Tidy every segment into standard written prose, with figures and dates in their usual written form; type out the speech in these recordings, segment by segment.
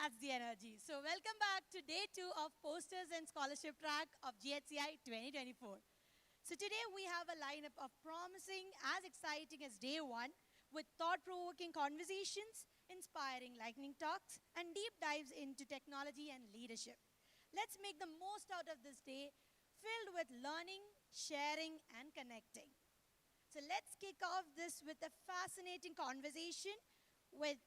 That's the energy. So welcome back to day 2 of Posters and Scholarship Track of GHCI 2024. So today we have a lineup of promising, as exciting as day 1, with thought-provoking conversations, inspiring lightning talks, and deep dives into technology and leadership. Let's make the most out of this day, filled with learning, sharing, and connecting. So let's kick off this with a fascinating conversation with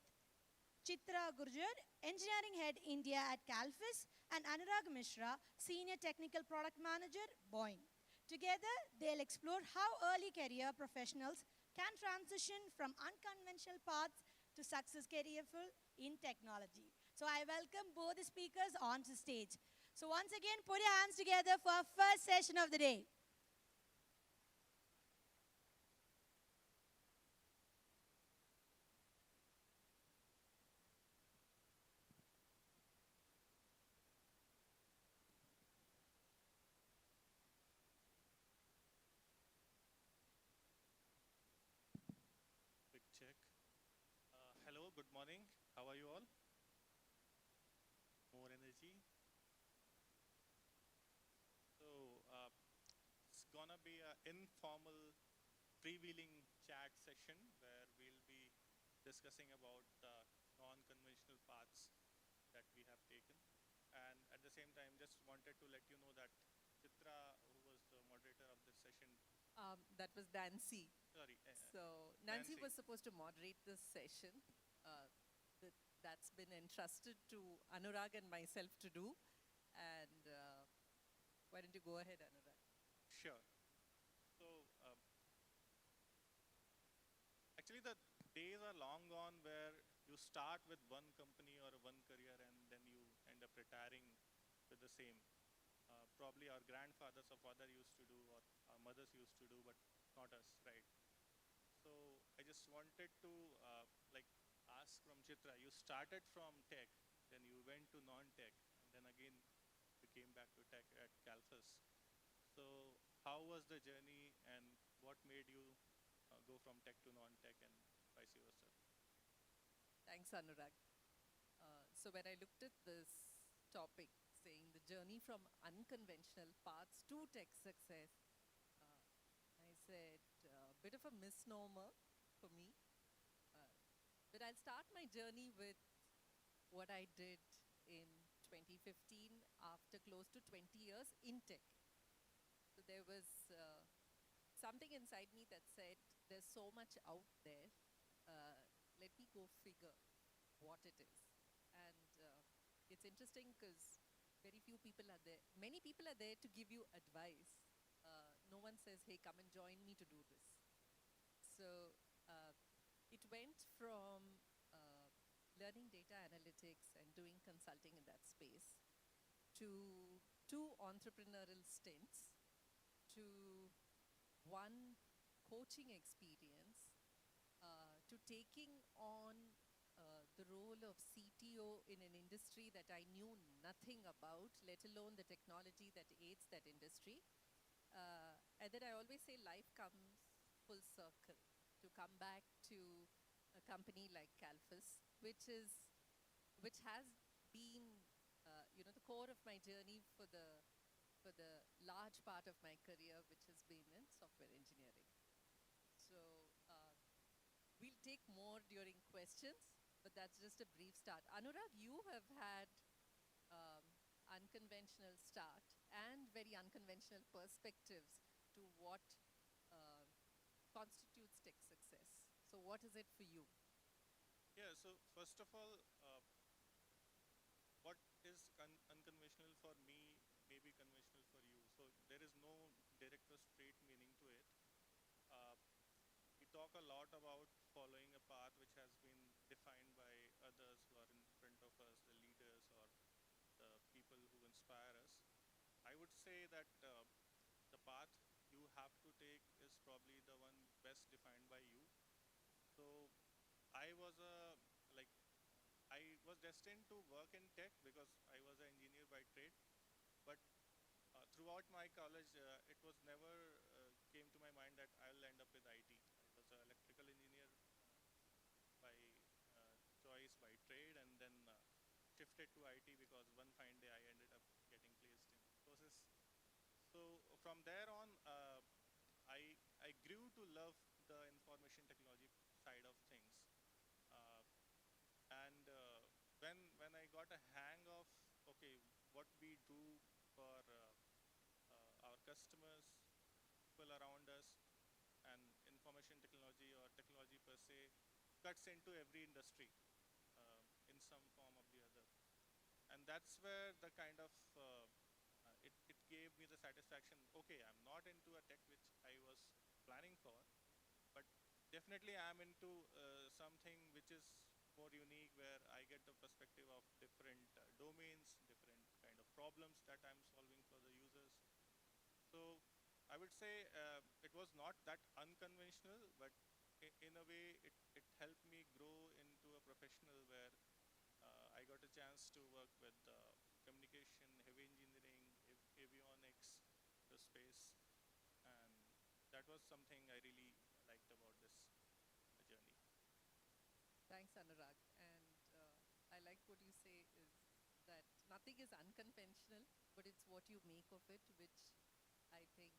Chitra Gurjar, Engineering Head India at Calfis, and Anurag Mishra, Senior Technical Product Manager, Boeing. Together, they'll explore how early career professionals can transition from unconventional paths to success careerful in technology. So I welcome both the speakers onto stage. So once again, put your hands together for our first session of the day. Quick check. Hello, good morning. How are you all? More energy? So, it's gonna be an informal freewheeling chat session where we'll be discussing about the non-conventional paths that we have taken. And at the same time, just wanted to let you know that Chitra, who was the moderator of this session, That was Nancy. sorry, So Nancy Nancy. was supposed to moderate this session. Uh, that's been entrusted to Anurag and myself to do. And why don't you go ahead, Anurag? Sure. So, actually, the days are long gone where you start with one company or one career and then you end up retiring with the same. Probably our grandfathers or father used to do or our mothers used to do, but not us, right? So I just wanted to like ask from Chitra, you started from tech, then you went to non-tech, and then again you came back to tech at Calfus. So how was the journey and what made you go from tech to non-tech and vice versa? Thanks, Anurag. So when I looked at this topic, saying the journey from unconventional paths to tech success, I said a bit of a misnomer for me. But I'll start my journey with what I did in 2015 after close to 20 years in tech. So there was something inside me that said, there's so much out there. Let me go figure what it is. And it's interesting because very few people are there. Many people are there to give you advice. No one says, hey, come and join me to do this. So it went from learning data analytics and doing consulting in that space to 2 entrepreneurial stints to 1 coaching experience to taking on the role of CTO in an industry that I knew nothing about, let alone the technology that aids that industry. And then I always say life comes full circle to come back to a company like Calfus, which has been the core of my journey for the large part of my career, which has been in software engineering. So we'll take more during questions, but that's just a brief start. Anurag, you have had unconventional start and very unconventional perspectives to what constitutes tech success. So what is it for you? Yeah, so first of all, what is unconventional for me may be conventional for you. So there is no direct or straight meaning to it. Uh, we talk a lot about following a path which has been defined by others who are in front of us, the leaders or the people who inspire us. I would say that the path you have to take is probably the one best defined by you. So I was a like I was destined to work in tech because I was an engineer by trade. But throughout my college, it was never came to my mind that I'll end up with IT. I was an electrical engineer by choice, by trade, and then shifted to IT because one fine day I ended up getting placed in Infosys. So from there on, I grew to love the information technology side of things. Uh, and when I got a hang of okay, what we do for our customers, people around us, and information technology or technology per se cuts into every industry in some form of the other. And that's where the kind of it gave me the satisfaction. Okay, I'm not into a tech which I was planning for, but definitely I'm into something which is more unique, where I get the perspective of different domains, different kind of problems that I'm solving for the users. So I would say it was not that unconventional, but in a way it helped me grow into a professional where I got a chance to work with communication, heavy engineering, avionics, the space, and that was something I really liked about this journey. Thanks, Anurag. And I like what you say is that nothing is unconventional, but it's what you make of it, which I think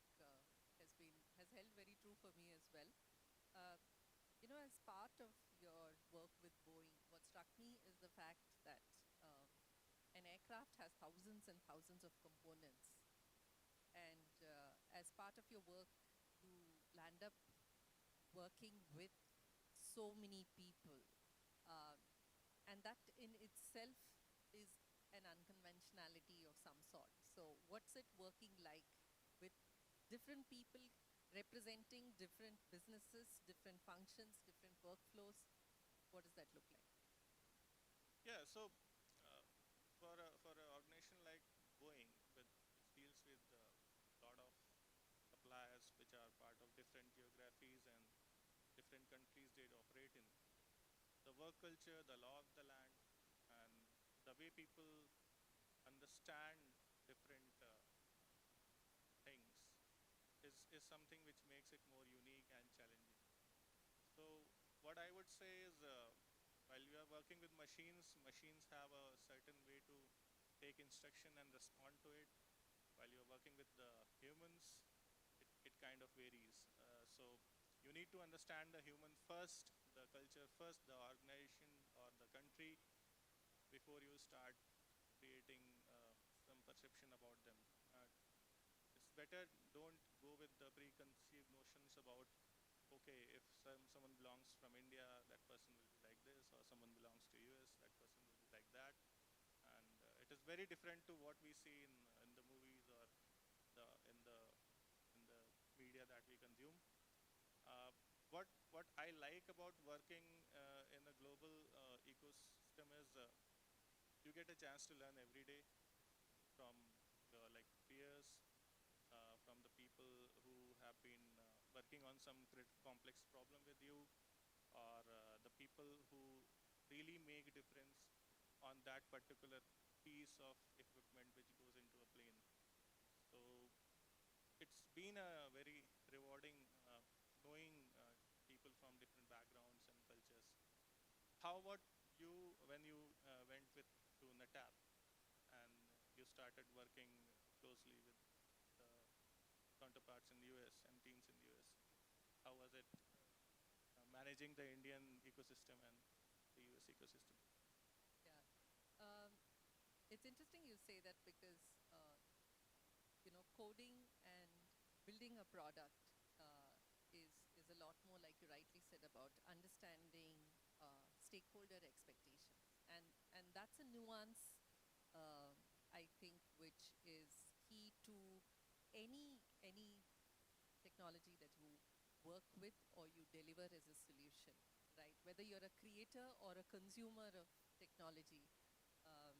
has held very true for me as well. Uh, as part of your work with Boeing, what struck me is the fact that um, an aircraft has thousands and thousands of components, and as part of your work, you land up working with so many people. Um, and that in itself is an unconventionality of some sort. So, what's it working like with different people representing different businesses, different functions, different workflows? What does that look like? Yeah, so uh, for an organization like Boeing, which deals with a lot of suppliers which are part of different geographies and different countries they operate in, the work culture, the law of the land, and the way people understand different things is something which makes it more unique and challenging. So what I would say is, while you are working with machines, machines have a certain way to take instruction and respond to it. While you're working with the humans, it kind of varies. So you need to understand the human first, the culture first, the organization or the country before you start creating some perception about them. It's better don't go with the preconceived notions about okay, if someone belongs from India, that person will be like this, or someone belongs to US, that person will be like that, and it is very different to what we see in the movies or the in the in the media that we consume. Uh, what I like about working in a global ecosystem is you get a chance to learn every day from your like peers, from the people who have been working on some complex problem with you, or the people who really make a difference on that particular piece of equipment which goes into a plane. So it's been a very rewarding knowing people from different backgrounds and cultures. How about you when you went with to NetApp and you started working closely with the counterparts in US and teams in US? How was it managing the Indian ecosystem and the US ecosystem? Yeah. It's interesting you say that because coding and building a product is a lot more, like you rightly said, about understanding stakeholder expectations, and that's a nuance, I think, which is key to any technology that you work with or you deliver as a solution, right? Whether you're a creator or a consumer of technology, um,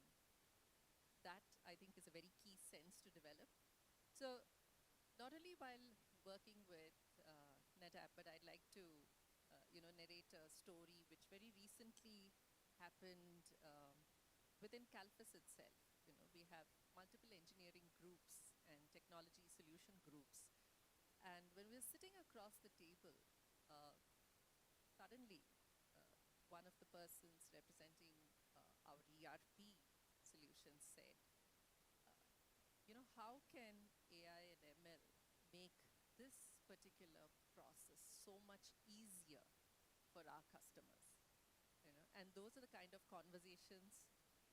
that I think is a very key sense to develop. So not only while working with NetApp, but I'd like to, narrate a story which very recently happened within Calphus itself. We have multiple engineering groups and technology solution groups. And when we were sitting across the table, uh, suddenly one of the persons representing our ERP conversation said, how can AI and ML make this particular process so much easier for our customers? And those are the kind of conversations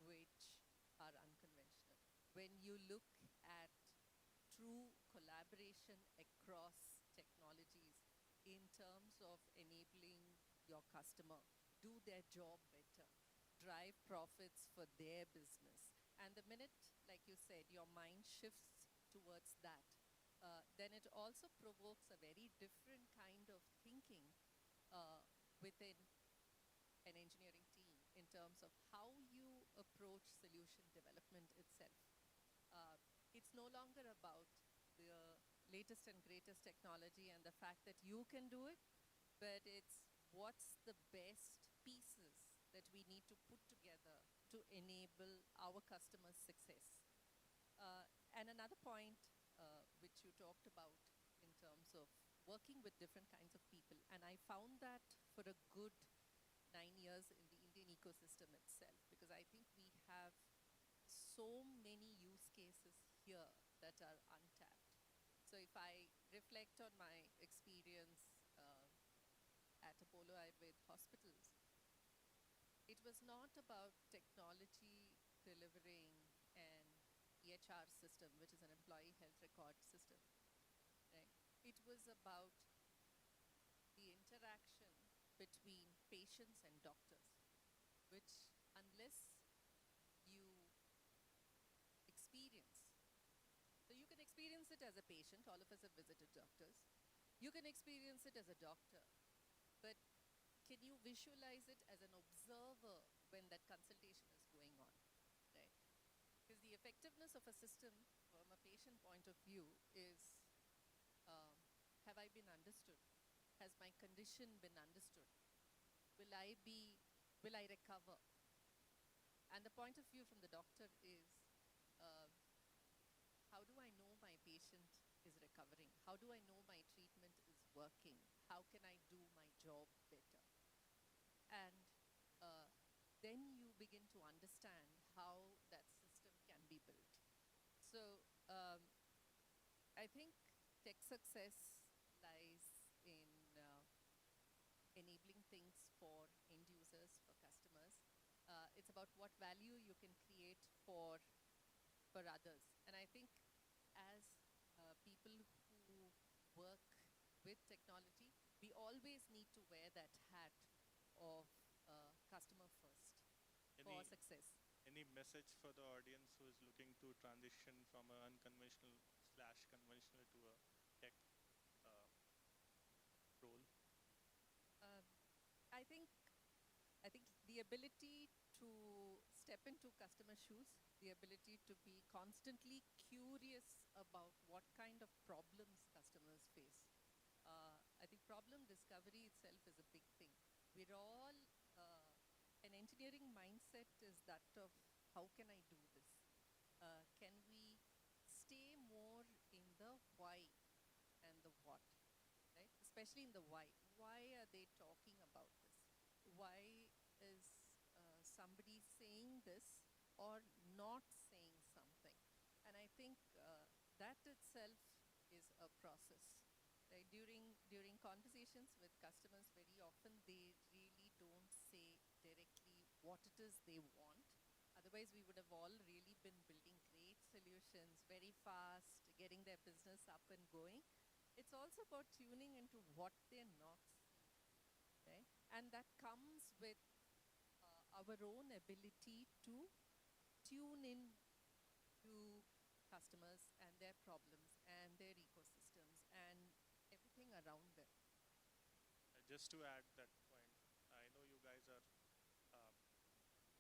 which are unconventional. When you look at true collaboration across technologies in terms of enabling your customer do their job better, drive profits for their business. And the minute, like you said, your mind shifts towards that, then it also provokes a very different kind of thinking within an engineering team in terms of how you approach solution development itself. It's no longer about the latest and greatest technology and the fact that you can do it, but it's what's the best pieces that we need to put together to enable our customers' success. And another point which you talked about in terms of working with different kinds of people, and I found that for a good 9 years in the Indian ecosystem itself, because I think we have so many use cases here that are untapped. So if I reflect on my experience at Apollo Ayurved hospitals, it was not about technology delivering an EHR system, which is an employee health record system, right? It was about the interaction between patients and doctors, which unless you experience, so you can experience it as a patient, all of us have visited doctors, you can experience it as a doctor, but can you visualize it as an observer when that consultation is going on, right? Because the effectiveness of a system from a patient point of view is, have I been understood? Has my condition been understood? Will I recover? And the point of view from the doctor is, how do I know my patient is recovering? How do I know my treatment is working? How can I do my job better? And then you begin to understand how that system can be built. So I think tech success lies in enabling things for end users, for customers. It's about what value you can create for others. And I think as people who work with technology, we always need to wear that hat of customer first for success. Any message for the audience who is looking to transition from an unconventional slash conventional to a tech role? Um, I think the ability to step into customer shoes, the ability to be constantly curious about what kind of problems customers face. I think problem discovery itself is a big thing. We're all, an engineering mindset is that of how can I do this? Can we stay more in the why and the what, right? Especially in the why. Why are they talking about this? Why is somebody saying this or not saying something? And I think that itself is a process. Right? During conversations with customers, very often they really don't say directly what it is they want. Otherwise, we would have all really been building great solutions very fast, getting their business up and going. It's also about tuning into what they're not seeing, right? And that comes with our own ability to tune in to customers and their problems and their ecosystems and everything around them. Just to add that point, I know you guys are uh,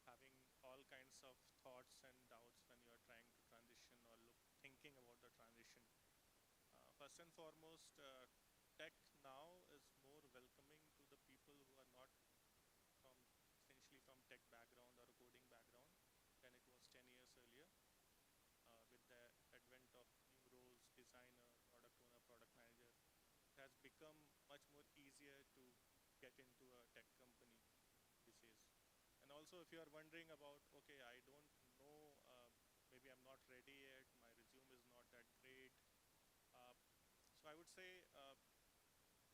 having all kinds of thoughts and doubts when you are trying to transition or thinking about the transition. First and foremost, tech now is more welcoming to the people who are not from essentially from tech background or a coding background than it was 10 years earlier. With the advent of new roles, designer, product owner, product manager, it has become much more easier to get into a tech company these days. And also, if you are wondering about, okay, I don't know ready yet, my resume is not that great. Uh, so I would say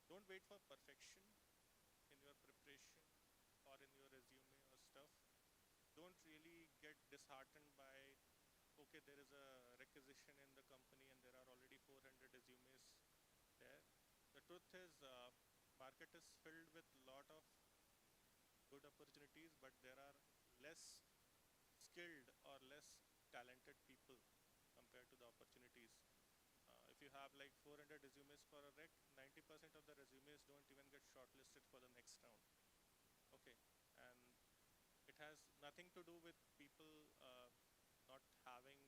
don't wait for perfection in your preparation or in your resume or stuff. Don't really get disheartened by, okay, there is a requisition in the company and there are already 400 resumes there. The truth is, market is filled with lot of good opportunities, but there are less skilled or less talented people compared to the opportunities. If you have like 400 resumes for a rec, 90% of the resumes don't even get shortlisted for the next round. Okay, and it has nothing to do with people not having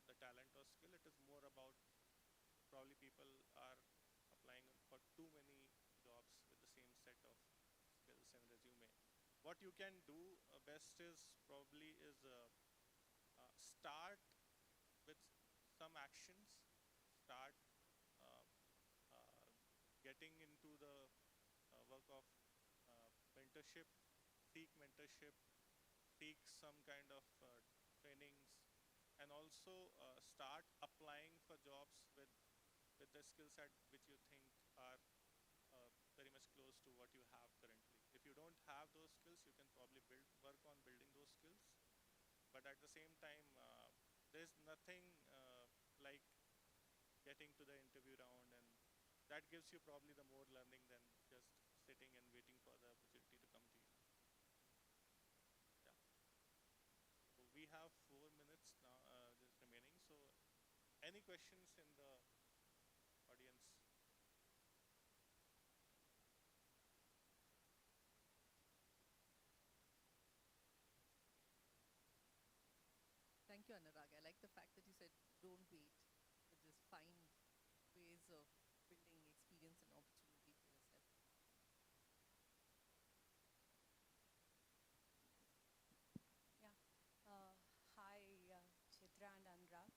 the talent or skill. It is more about probably people are applying for too many jobs with the same set of skills and resume. What you can do best is probably is start with some actions, start uh, uh, getting into the work of mentorship, seek mentorship, seek some kind of trainings, and also start applying for jobs with the skill set which you think are very much close to what you have currently. If you don't have those skills, you can probably work on building those skills. But at the same time, there's nothing like getting to the interview round, and that gives you probably the more learning than just sitting and waiting for the opportunity to come to you. Yeah. So we have 4 minutes now just remaining. So any questions in the audience? Thank you, Anurag. I like the fact that you said don't wait, but just find ways of building experience and opportunity for yourself. Yeah. Hi, Chitra and Anurag.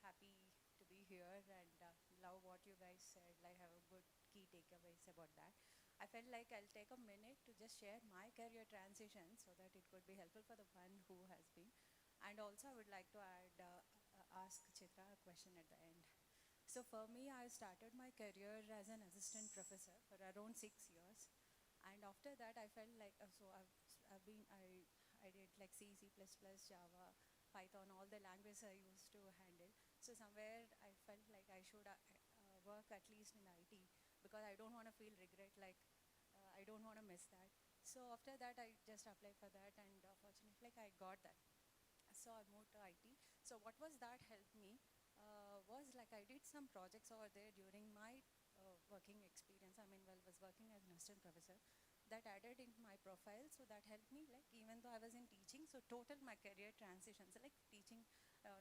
Happy to be here and love what you guys said. I have a good key takeaways about that. I felt like I'll take a minute to just share my career transition so that it could be helpful for the one who has been. And also, I would like to ask Chitra a question at the end. So for me, I started my career as an assistant professor for around 6 years, and after that, I felt like I've been I did like C, C++, Java, Python, all the languages I used to handle. So somewhere I felt like I should work at least in IT because I don't want to feel regret like I don't want to miss that. So after that, I just applied for that, and fortunately, like I got that. So I moved to IT. So what was that helped me was like I did some projects over there during my working experience. I mean, well, was working as an assistant professor. That added into my profile, so that helped me. Like even though I was in teaching, so total my career transitions, like teaching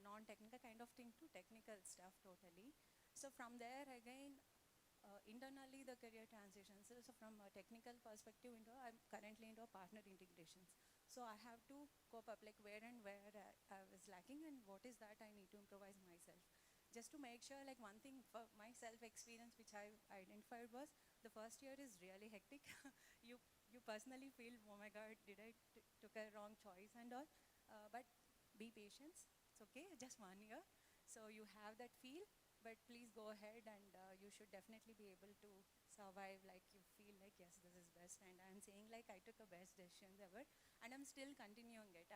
non-technical kind of thing to technical stuff totally. So from there again, internally the career transitions. So from a technical perspective, I'm currently into a partner integrations. So I have to cope up like where and where I was lacking and what is that I need to improvise myself. Just to make sure, like one thing for my self experience which I identified was the first year is really hectic. you you personally feel, oh my God, did I took a wrong choice and all. But be patient. It's okay, just 1 year. So you have that feel, but please go ahead and you should definitely be able to survive like you feel like yes this is best, and I'm saying like I took a best decisions ever and I'm still continuing it.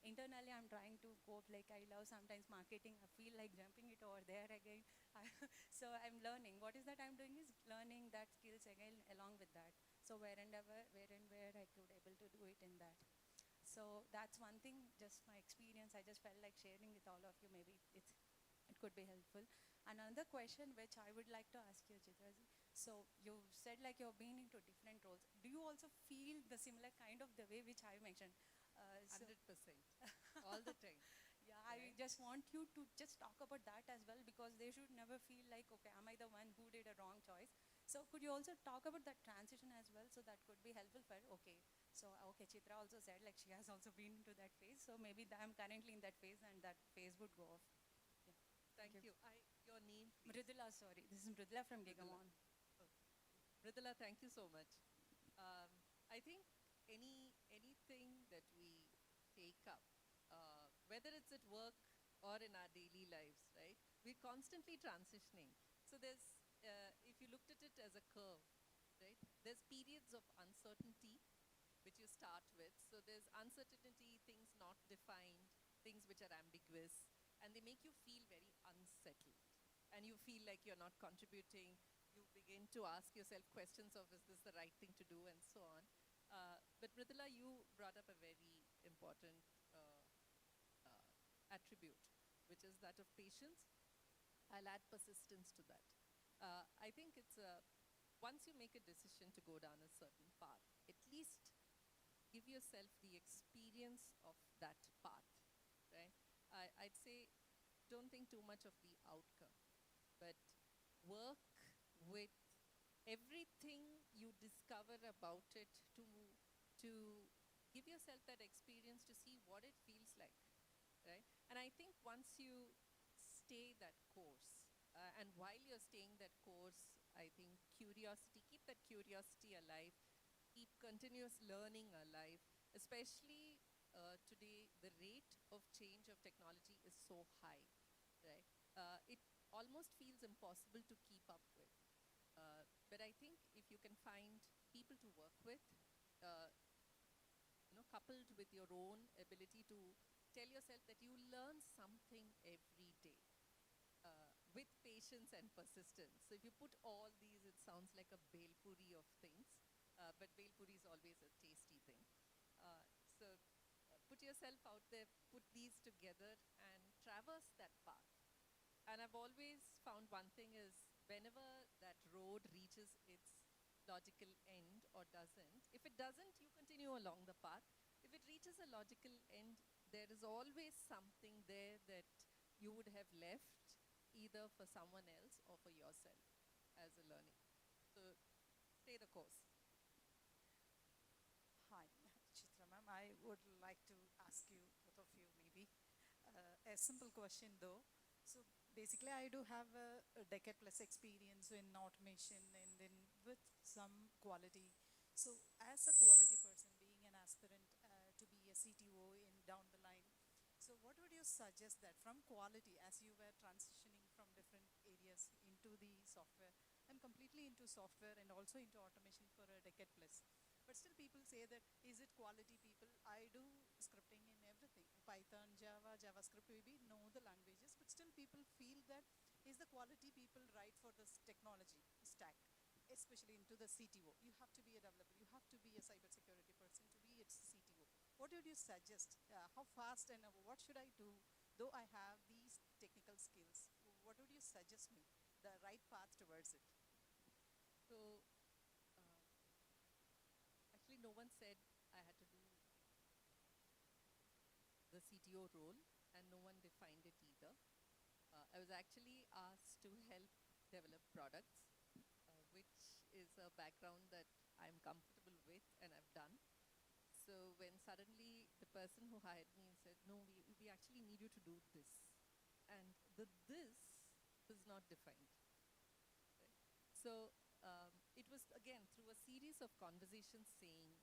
Internally I'm trying to cope, like I love sometimes marketing, I feel like jumping it over there again. So I'm learning what is that I'm doing is learning that skills again along with that, so where I could able to do it in that. So that's one thing, just my experience. I just felt like sharing with all of you. Maybe it could be helpful. Another question which I would like to ask you, Chitraji. So you said like you've been into different roles. Do you also feel the similar kind of the way which I mentioned? So 100%. All the time. yeah, I Right? just want you to just talk about that as well because they should never feel like, okay, am I the one who did a wrong choice? So could you also talk about that transition as well? So that could be helpful for, okay. So, okay, Chitra also said like she has also been into that phase. So maybe I'm currently in that phase and that phase would go off. Yeah. Thank you. Your name, please. Mridula, sorry. This is Mridula from Mridula. Gigamon. Okay. Mridula, thank you so much. I think anything that we take up, whether it's at work or in our daily lives, right? We're constantly transitioning. So if you looked at it as a curve, right? There's periods of uncertainty, which you start with. So there's uncertainty, things not defined, things which are ambiguous, and they make you feel very unsettled. And you feel like you're not contributing. You begin to ask yourself questions of, is this the right thing to do, and so on. But Mridula, you brought up a very important uh, attribute, which is that of patience. I'll add persistence to that. I think once you make a decision to go down a certain path, at least give yourself the experience of that path, right? I'd say don't think too much of the outcome, but work with everything you discover about it to give yourself that experience to see what it feels like, right? And I think once you stay that course, and while you're staying that course, I think keep that curiosity alive, keep continuous learning alive, especially today, the rate of change of technology is so high, right? It almost feels impossible to keep up with. But I think if you can find people to work with, uh, coupled with your own ability to tell yourself that you learn something every day, with patience and persistence. So if you put all these, it sounds like a belpuri of things, but belpuri is always a tasty thing. So put yourself out there, put these together, and traverse that path. And I've always found one thing is whenever that road reaches its logical end or doesn't, if it doesn't, you continue along the path. If it reaches a logical end, there is always something there that you would have left either for someone else or for yourself as a learning. So stay the course. Hi, Chitra ma'am. I would like to ask you, both of you, maybe a simple question though. So basically, I do have a decade plus experience in automation and then with some quality. So as a quality person, being an aspirant to be a CTO in down the line, so what would you suggest that from quality, as you were transitioning from different areas into the software and completely into software and also into automation for a decade plus? But still people say that, is it quality people? I do scripting in everything. Python, Java, JavaScript, maybe know the languages, but still people feel that, is the quality people right for this technology stack? Especially into the CTO. You have to be a developer, you have to be a cybersecurity person to be its CTO. What would you suggest? How fast and what should I do? Though I have these technical skills, what would you suggest me? The right path towards it? So actually, no one said I had to do the CTO role, and no one defined it either. I was actually asked to help develop products, which is a background that I'm comfortable with and I've done. So when suddenly the person who hired me said, no, we actually need you to do this. And the this was not defined. Right? So it was again through a series of conversations saying,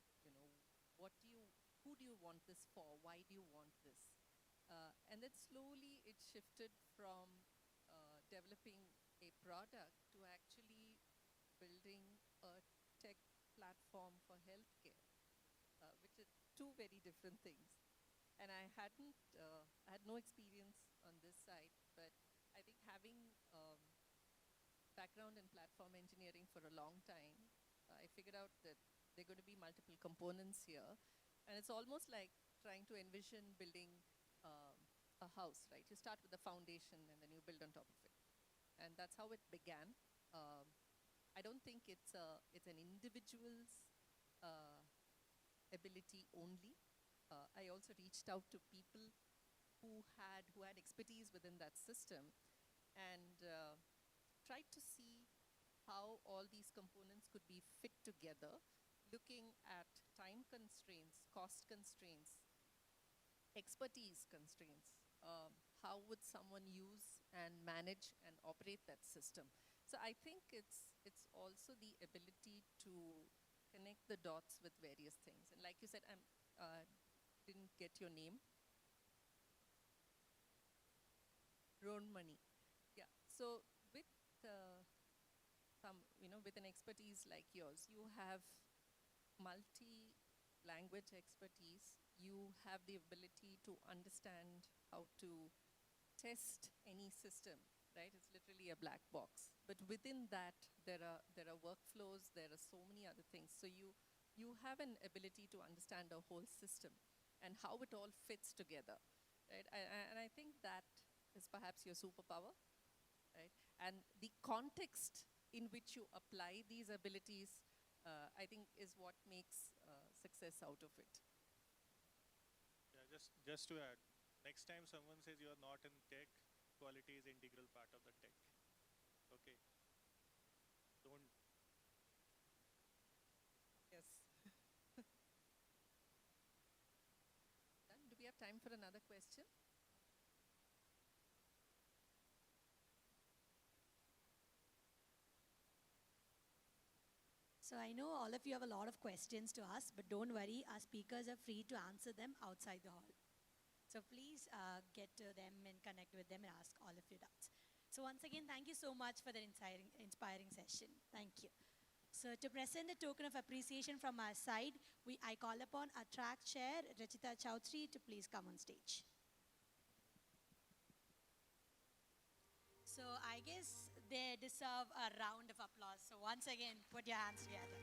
what do you, who do you want this for? Why do you want this? And then slowly it shifted from developing a product to actually building a tech platform for healthcare, which are two very different things. And I had no experience on this side, but I think having background in platform engineering for a long time, I figured out that there are going to be multiple components here. And it's almost like trying to envision building a house, right? You start with the foundation and then you build on top of it. And that's how it began. I don't think it's an individual's uh, ability only. I also reached out to people who had expertise within that system and tried to see how all these components could be fit together, looking at time constraints, cost constraints, expertise constraints. How would someone use and manage and operate that system? So I think it's also the ability to connect the dots with various things. And like you said, I didn't get your name. own money. Yeah. So with with an expertise like yours, you have multi-language expertise. You have the ability to understand how to test any system, right? It's literally a black box. But within that, there are workflows. There are so many other things. So you have an ability to understand a whole system and how it all fits together, right? And I think that is perhaps your superpower, right? And the context in which you apply these abilities, I think, is what makes success out of it. Yeah, just to add, next time someone says you are not in tech, quality is integral part of the tech. Okay, don't. Yes. Done. Do we have time for another question? So I know all of you have a lot of questions to ask, but don't worry, our speakers are free to answer them outside the hall. So please get to them and connect with them and ask all of your doubts. So once again, thank you so much for that inspiring session. Thank you. So to present a token of appreciation from our side, I call upon our track chair, Rachita Chowdhury, to please come on stage. So I guess they deserve a round of applause. So once again, put your hands together.